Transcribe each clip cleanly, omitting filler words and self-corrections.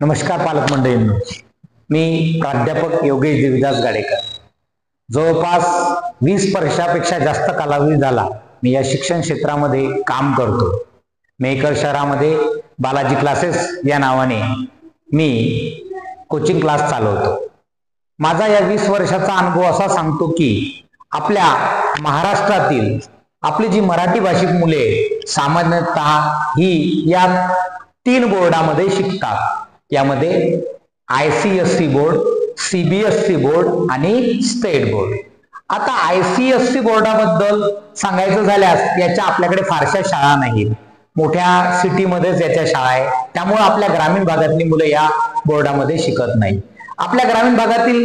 नमस्कार पालक मंडळींनो, मी प्राध्यापक योगेश देविदास गाडेकर. जवळपास 20 वर्षापेक्षा जास्त कालावधी झाला मी या शिक्षण क्षेत्रामध्ये काम करतो. मेहकर शहरामध्ये बालाजी क्लासेस या नावाने मी कोचिंग क्लास चालवतो. माझा या 20 वर्षाचा अनुभव असा सांगतो की आपल्या महाराष्ट्रातील आपली जी मराठी भाषिक मुले सामान्यतः ही या 3 बोर्डामध्ये शिकतात. यामध्ये ICSE बोर्ड, CBSE बोर्ड आणि स्टेट बोर्ड. आता ICSE बोर्डाबद्दल सांगायचं झाल्यास याच्या आपल्याकडे फारशा शाळा नाहीत. मोठ्या सिटीमध्येच याच्या शाळा आहे. त्यामुळे आपल्या ग्रामीण भागातली मुलं या बोर्डामध्ये शिकत नाही. आपल्या ग्रामीण भागातील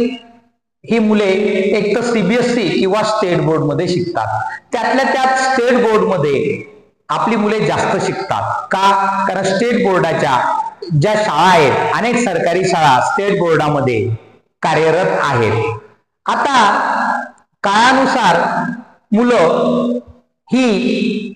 ही मुले एक तर CBSE किंवा स्टेट बोर्ड मध्ये शिकतात. त्यातल्या त्यात स्टेट बोर्ड मध्ये आपली मुले जास्त शिकतात. का? कारण स्टेट बोर्डाच्या ज्या शाळा आहेत, अनेक सरकारी शाळा स्टेट बोर्डामध्ये कार्यरत आहेत. आता काळानुसार मुलं ही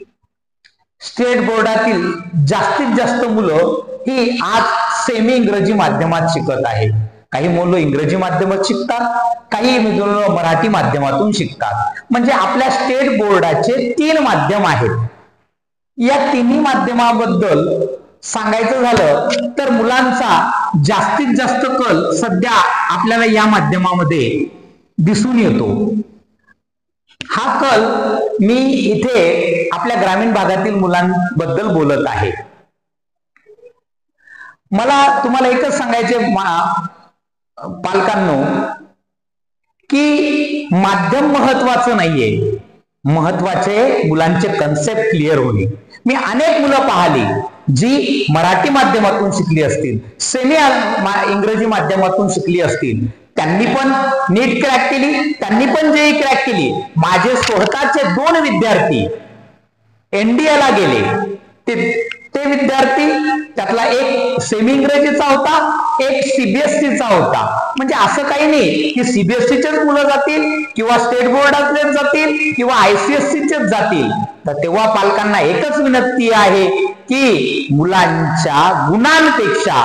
स्टेट बोर्डातील जास्तीत जास्त मुलं ही आज सेमी इंग्रजी माध्यमात शिकत आहेत. काही मुलं इंग्रजी माध्यमात शिकतात, काही मुलं मराठी माध्यमातून शिकतात. म्हणजे आपल्या स्टेट बोर्डाचे 3 माध्यम आहेत. या तिन्ही माध्यमाबद्दल सांगायचं झालं तर मुलांचा जास्तीत जास्त कल सध्या आपल्याला या माध्यमामध्ये दिसून येतो. हा कल मी इथे आपल्या ग्रामीण भागातील मुलांबद्दल बोलत आहे. मला तुम्हाला एकच सांगायचे पालकांनो की माध्यम महत्वाचं नाहीये, महत्वाचे मुलांचे कन्सेप्ट क्लिअर होणे. मी अनेक मुलं पाहिली जी मराठी माध्यमातून शिकली असतील, सेमी इंग्रजी माध्यमातून शिकली असतील, त्यांनी पण नीट क्रॅक केली, त्यांनी पण JEE क्रॅक केली. माझे स्वतःचे 2 विद्यार्थी NDA ला गेले. ते विद्यार्थी त्यातला एक सेमी इंग्रजीचा होता, एक CBSE चा होता. म्हणजे असं काही नाही की CBSE मुलं जातील किंवा स्टेट बोर्डातलेच जातील किंवा ICSE जातील. तर तेव्हा पालकांना एकच विनंती आहे की मुलांच्या गुणांपेक्षा